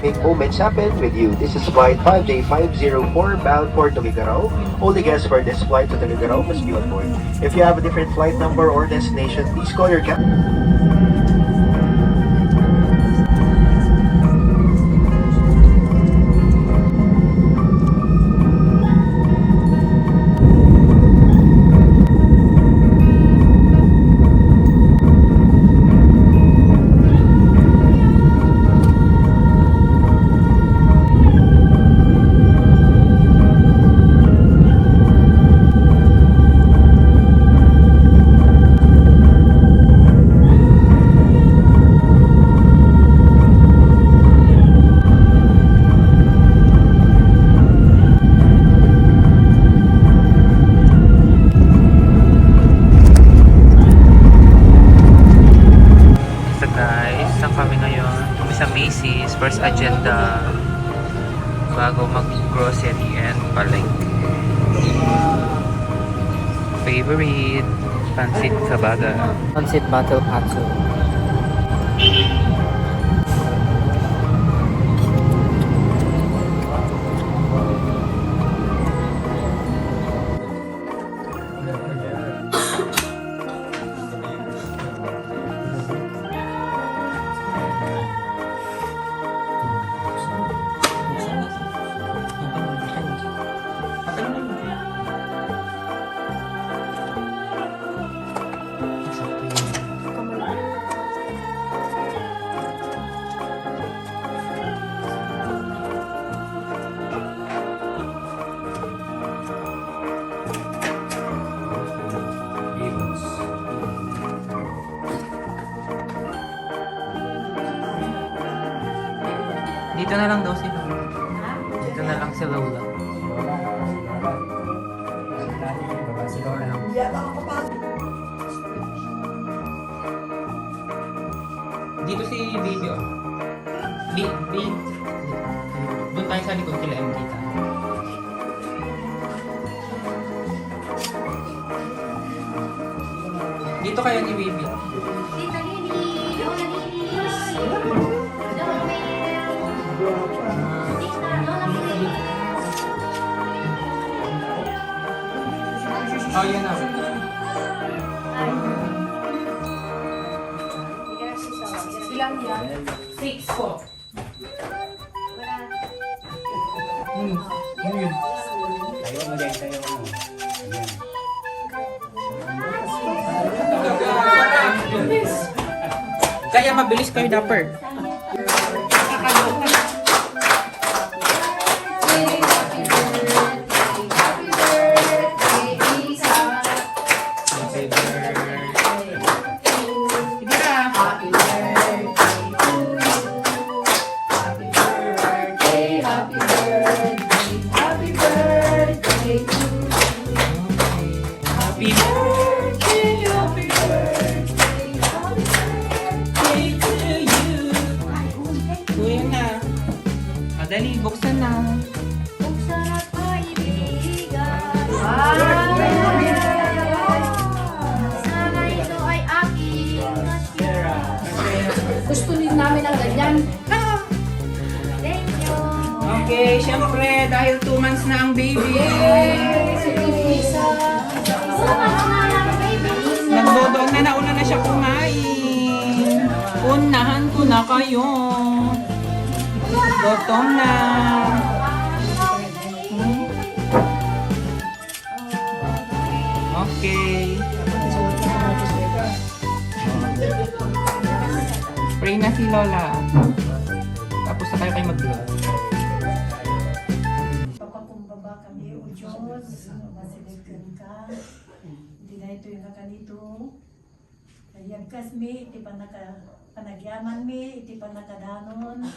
Make moments happen with you. This is flight 5J504 bound for Tuguegarao. Only guests for this flight to Tuguegarao must be on board. If you have a different flight number or destination, please call your captain. Macy's, first agenda bago mag-grocery and palengke. Favorite, Pansit Kabaga. Pansit Battle Patso. Dito na lang daw si Lola. Dito na lang si Lola. Dito si Baby. Baby. Doon tayo sa likod kila MK tayo. Dito kayo ni Baby. Oh, yun na. Ilan yan? 6 po. Yun. Ayaw mo dyan sa'yo. Kaya mabilis kayo, Dapper. Dali, buksan na. Buksan at kaibigan. Sana ito ay aking natira. Gusto din namin ang ganyan. Thank you. Okay, syempre, dahil 2 months na ang baby. Nagdodoon na, nauna na siya kumain. Unahan ko na kayo. Gutom na. Okay. Pray na si Lola. Tapos na tayo kayo mag-vlog. Papakumbaba kami, O Diyos, masiligkan ka. Hindi na ito yung nakanito. Nayagkas mi, iti pa panagyaman mi, iti pa nakadanon.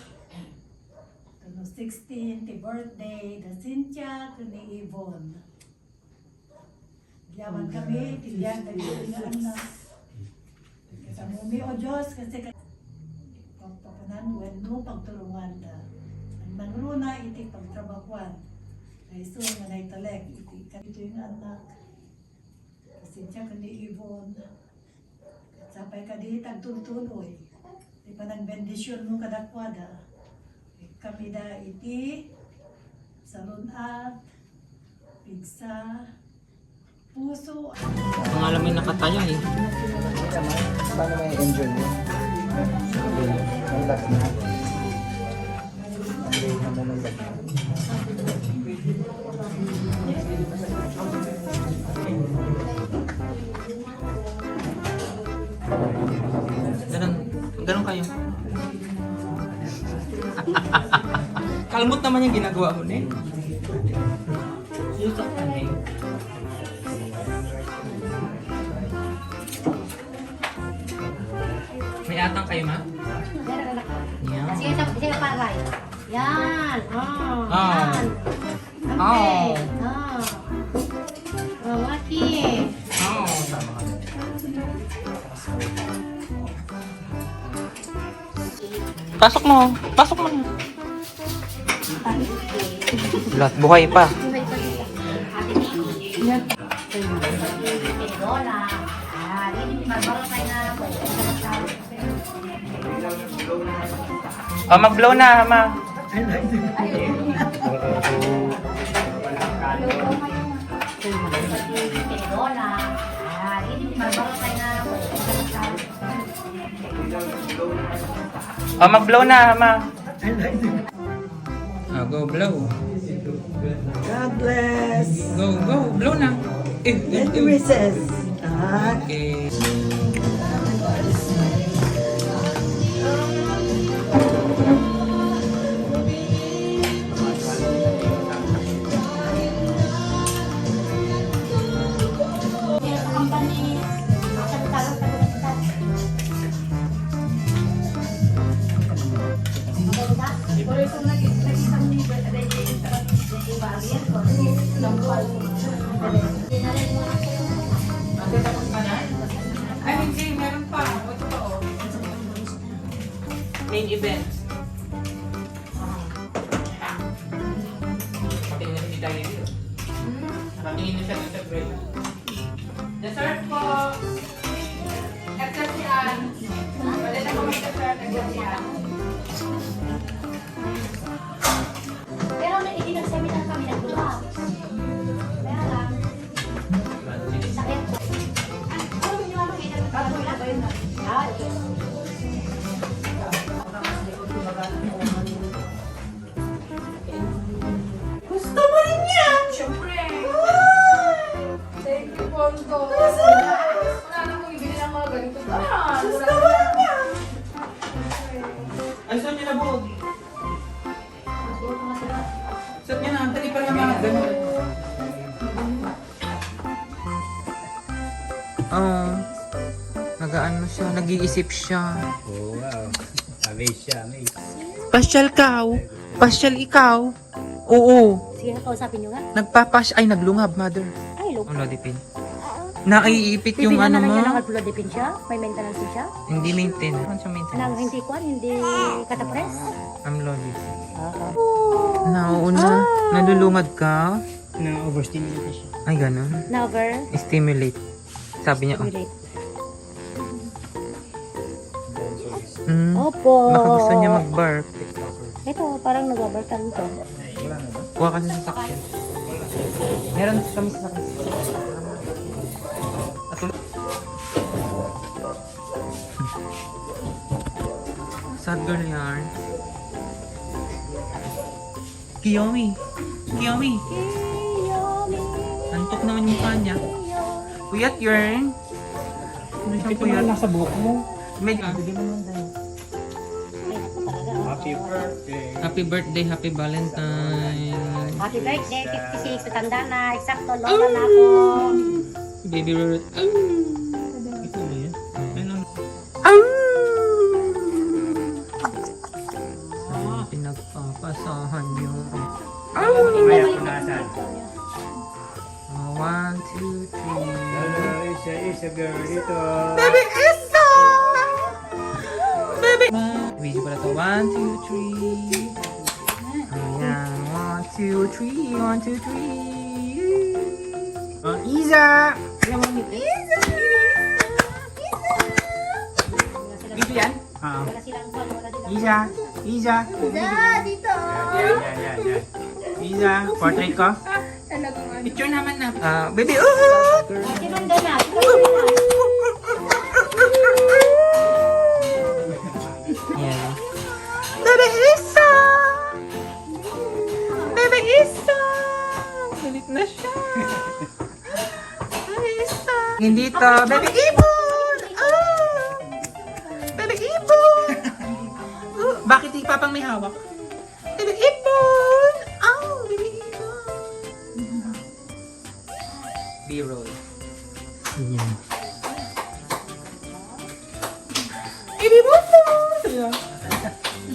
16, ti birthday, the Cynthia, ni Yvonne. Yaman kami, ti diyan, dagdag na anak. Kasama mi, O Diyos, kasi pagpapanan, no, pagtulungan ka. Ang mangruna, iti pagtrabakuan. Kaiso, manay talek, iti kanito yung anak. Cynthia, ni Yvonne. Sapay ka di tagtuntunoy. Di pa nagbendisyon mo kadakwada. Kami da iti salunat, pigsa, puso. Ang alam may nakataya eh. Paano may engine mo? Ang lock na. Ang lock na lock na. Ganun kayo. Kalmot naman yung ginagawa mo, ne? Susak ka, ne? May atang kayo, ma? Yan. Sige, sige, paray. Yan. Oh. Ah. Yan. Oh. Okay. Oh. Oh, Maki. Oh. Pasok mo. Pasok mo. Lahat buhay pa. Lola. Ah, ini magbaro tayo na ako. Oh, mag-blow na, ma. Lola. Ah, ini magbaro tayo na ako. Oh, mag-blow na, ma. Ah, go blow. God bless. Go, go. Blow na. Wishes. Okay. Ay, hindi. Meron pa. Ito pa, oh. Main event. Tingnan na si Diary. Nakatingin na siya dun sa break. Dessert po. Except si Ann. Wala na kami dessert. Except si Ann. Pero hindi nag-seminar kami nagdula. Kaya lang. Sakit po. Ano yung ano yung Gusto mo rin yan? Siyempre. Thank you, Ponto. Wala na kong ibili ng mga ganito. Gusto mo rin yan? Ay, saan niya na buhog? Saan niya na? Tali pa naman mga ganun. Oo. Nag-ano siya, nag-iisip siya. Oh, wow. Amaze siya, amaze. Pasyal ka. Pasyal ikaw. Oo. Sige, kausapin nyo nga. Ay, naglungab, mother. Ay, look. Ang lodipin. Naiipit yung ano mo. Bibigyan naman niya ng alpulodipin siya? May maintenance din siya? Hindi maintenance. Ano siya Nang maintenance? hindi kwan, hindi katapres? Ang lodipin. Oo. Nauna. Nalulungad ka? Na-overstimulate siya. Ay, ganun. Never Stimulate. Sabi niya, oh. stimulate. Hmm. Opo. Baka gusto niya mag-barf. Ito, parang nag-overtime to. Kuha kasi sa sakyan. Meron kami sa sakyan. Sad girl yarn. Kiyomi. Kiyomi. Antok naman yung mukha niya. Puyat yarn. Ano siyang puyat? Nasa buhok mo. Medyo. Happy birthday. Happy birthday, happy Valentine. Happy birthday, 56. Tanda na, eksakto, lola na ako. Baby Ruth. Ito ba yan? Ano? Pinagpapasahan niyo. Kaya punasan. 1, 2, 3. Isa girl dito. Baby Isa! Baby! Video pala to. 1, 2, 3. Ayan. 1, 2, 3. 1, 2, 3. Oh, Isa! Isa! Dito yan? Wala silang phone, wala silang Isa. Isa. Dito. Yan. Isa. Portrait ko? Talagang ano. Picture naman na. Baby, Si Manda na. Yan. Baby Isa! Baby Isa! Galit na siya. Baby Isa! Hindi to. Baby Ibon! Baby Ibon! Bakit di papang may hawak? Baby Ibon! Baby Ibon! B-roll. Yan. Baby Buto!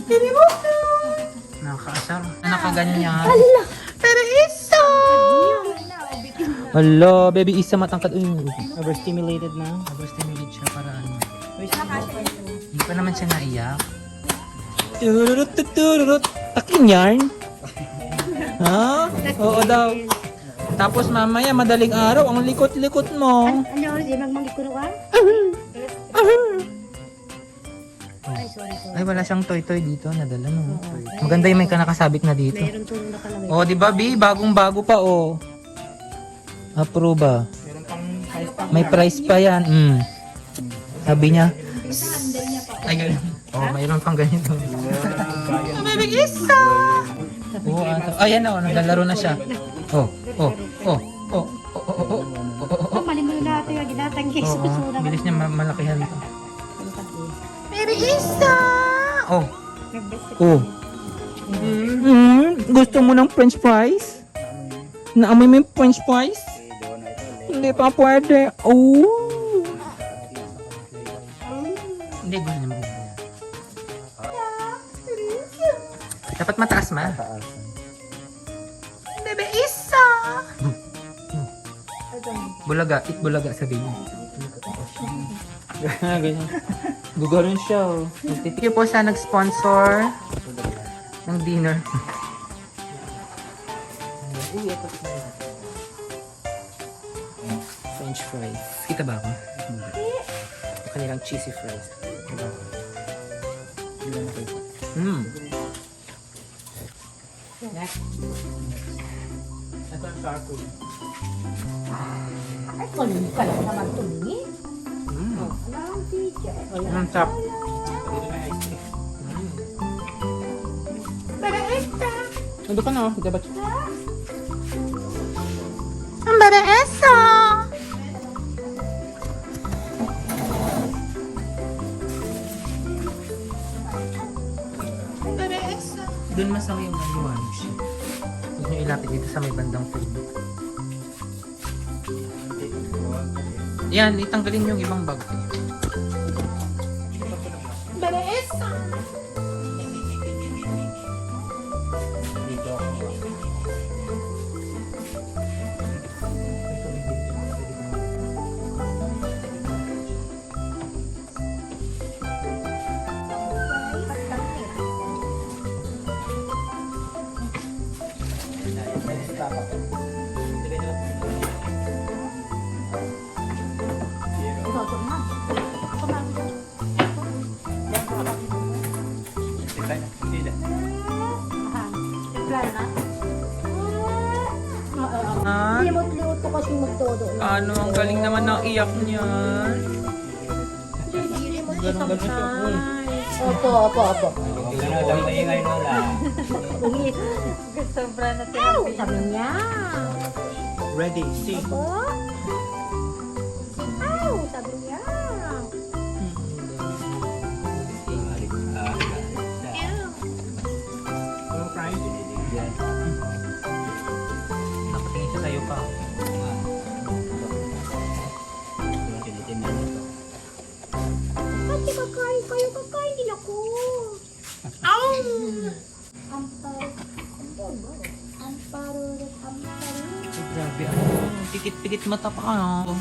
Baby Buto! Nakakaasar. Nakaganyan. Baby Isa! Hello, Baby Isa matangkad. Overstimulated na. Overstimulate siya para ano. Hindi pa naman siya naiyak. Tururut. Takin yarn? Ha? Oo daw. Tapos mamaya madaling araw, ang likot-likot mo. Ano, di magmangikuro ka? Ay, sorry. Ay, wala siyang toy-toy dito. Nadala no. Maganda yung may nakasabik na dito. Mayroon tulong na kalawin. Oh, di ba, B? Bagong-bago pa, oh. Approve ba? Meron pang size pa. May price pa yan. Sabi niya. Ay, ganun. Oh, mayroon pang ganito. Baby Isa! Oo, ayan na, naglalaro na siya. Oh. Mali mo na ito yung ginatanggi. Oo, bilis niya malakihan ito. Baby Isa! Oh. Gusto mo ng french fries? Naamoy mo yung french fries? Hindi pa pwede. Oh. Hindi, gusto niya maganda. Dapat mataas ma. Baby Isa! Bulaga, eat bulaga sabihin niya. Ganyan. Gugarin siya oh. Thank you po sa nag-sponsor ng dinner. French fries. Kita ba ako? Kanilang cheesy fries. Ito ang charcoal. Ay, kunin ka lang naman tumingin. Alam, teacher. Ang tap. Nandun ka na oh. Dapat. Ang Bebe Esa! Bebe Esa! Doon masama yung liwanag siya. Huwag niyo ilapit dito sa may bandang food. Yan, itanggalin yung ibang bag. Bebe Esa! Dito ako. Ha? Hindi mo luto kasi magtodo. Ano, ang galing naman ng iyak niya. Hindi mo Ganun siya. Opo. Ganun lang kayo ngayon wala. Ungit. Sobra na Ow, sabi niya. Ready, see. Opo. Ow, sabi niya. Nakatingin siya sa'yo pa. Pati kakain kayo, kakain din ako. Ow! Amparo. Ay, grabe ako. Pikit-pikit mata pa ka. Oh.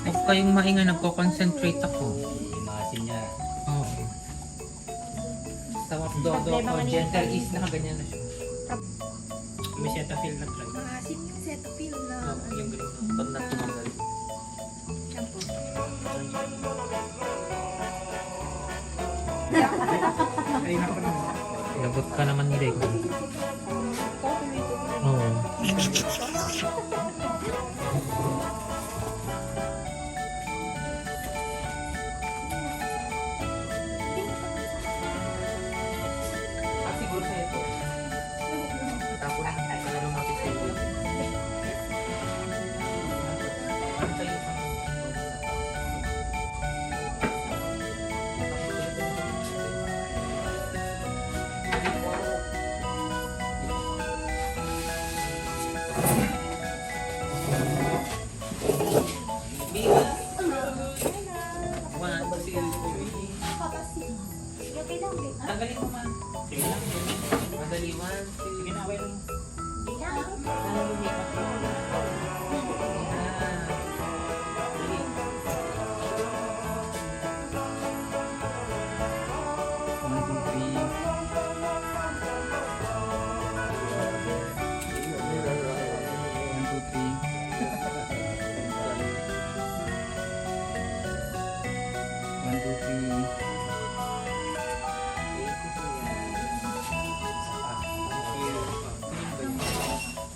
Huwag kayong maingay, nagko-concentrate ako. Imasin niya. Oo. Sa dodo ko, gentle ease, nakaganyan na siya. May Cetaphil na try. Maasim yung Cetaphil na. Yung green. Pag natumagal. Labot ka naman ni Dek. Oo. At siguro sa'yo ito. Tapos, kaya lumapit sa'yo. At sa'yo pa. Okay lang, babe. Tanggalin mo man. Sige lang. Madali man. Sige na, okay lang. Hindi na.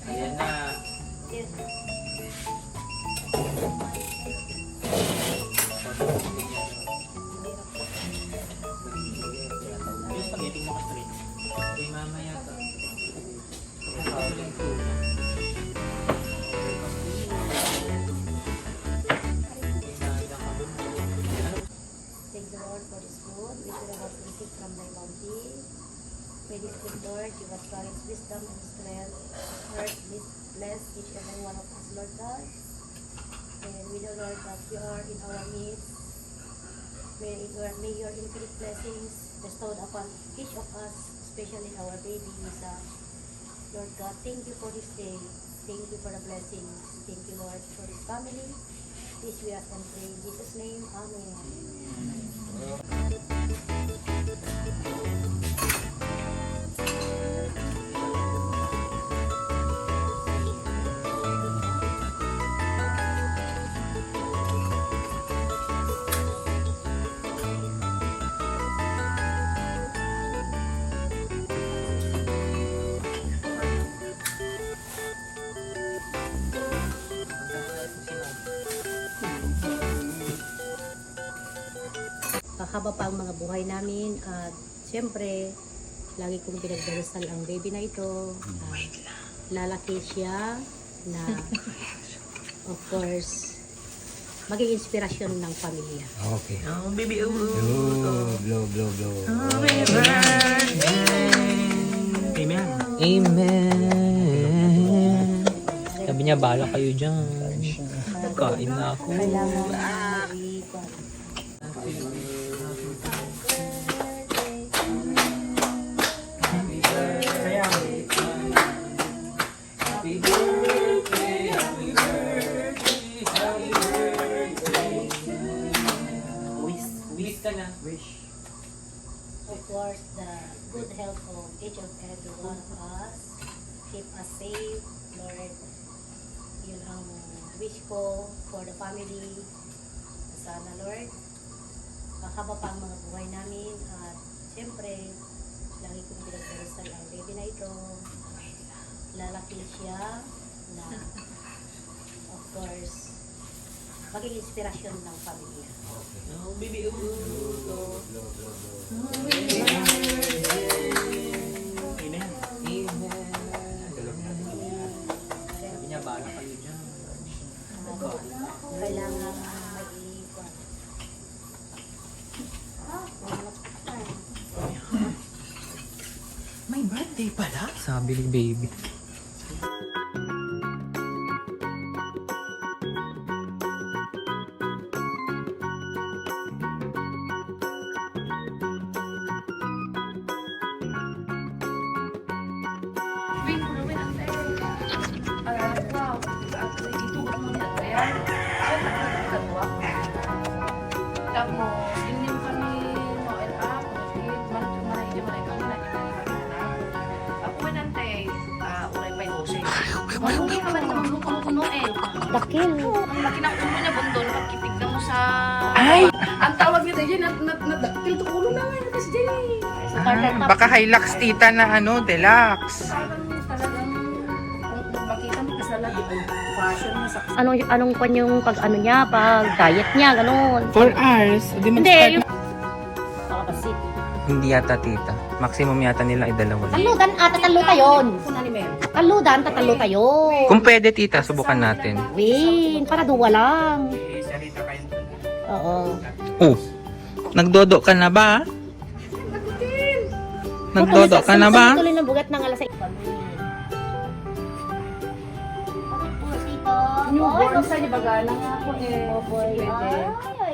Ayan na. Yung spaghetti mo ka straight. Kay mamaya ka. Thank the Lord for this food, which we have received from thy bounty. May this good Lord give us courage, wisdom, and strength. Lord, bless each and every one of us, Lord God. And we know, Lord, that you are in our midst. May your infinite blessings bestowed upon each of us, especially our baby Lisa. Lord God, thank you for this day. Thank you for the blessings. Thank you, Lord, for this family. This we ask and pray in Jesus' name. Amen. Haba pa ang mga buhay namin at siyempre lagi kong pinagdarasal ang baby na ito. Lalaki siya na of course maging inspirasyon ng pamilya. Okay. Oh, baby. Blow. Amen. Amen. Sabi niya, bahala kayo dyan. Kain na ako. Kailangan Wish ka na. of course the good health of each and every one of us. Keep us safe, Lord. Yun ang wish ko for the family. Sana, Lord, makahaba pa ang mga buhay namin at siyempre, lagi kong pinagdarasal ang baby na ito. Lalaki siya na of course, maging inspirasyon ng pamilya. Oh, baby. Amen. Amen. Sabi niya, bahala kayo dyan. Kailangan mag-iikot. May birthday pala? Sabi ni baby. Wait, ante. Wow. Ituot mo niya. Ayan. Tapos, hindi mo kami no-end up. Mana hindi mo na ikaw na. Ako man ante. Ulay pa yung siya. Malungi ka man sa mga lukong puno eh. Dakil. Ang laki ng ulo niya, bundol. Pagkitignan mo sa... Ay! Ang tawag niya dahil, nadaktil to ulo na ngayon. Miss Jenny. Baka Hilux tita na ano, deluxe. Talagang kung makita mo kasi lagi fashion mo sa Anong kwan yung pag ano niya, pag diet niya, ganun. 4 hours. Hindi, yung... Kasi, Hindi yata tita. Maximum yata nila ay 2 lang. taludan, tatalo tayon. kung ni Mel. Taludan, tatalo tayo. Kung pwede tita, subukan natin. Win, para duwa lang. Salita kayo. Oo. Oh, nagdodo ka na ba? Nagdodo ka na ba? Tuloy ng bugat ng alas 6. Newborn sa di bagana nga ako eh. Pwede. Ay.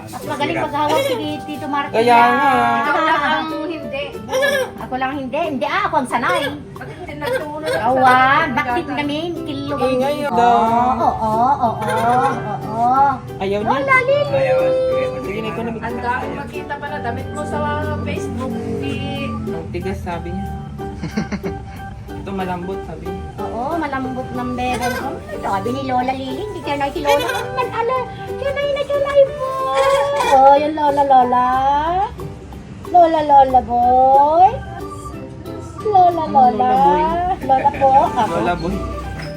Mas magaling maghawak si Tito Martin. Kaya nga. Ikaw lang ang hindi. Ako lang hindi. Hindi ako ang sanay. Bakit hindi nagtulog? Awan, bakit kami kilo? Ingay Oo. Ayaw niya. Wala, Lili. Sige, ko na Ang dami makita pa na damit mo sa Facebook. Hindi. Ang tigas sabi niya. Ito malambot sabi niya. Oo, malambot ng bebe. Sabi ni Lola Lili, hindi kaya na si Lola. Man, ala, kanay po. Oh, yung Lola. Lola boy. Lola. Lola po. Ako. Lola boy.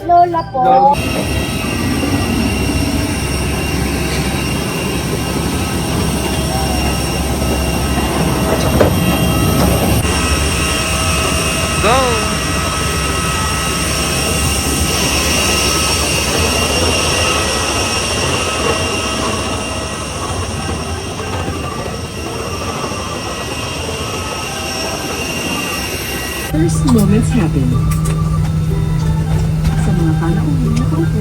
Lola po. Go! First moments happen. Sa mga panahon nakaupo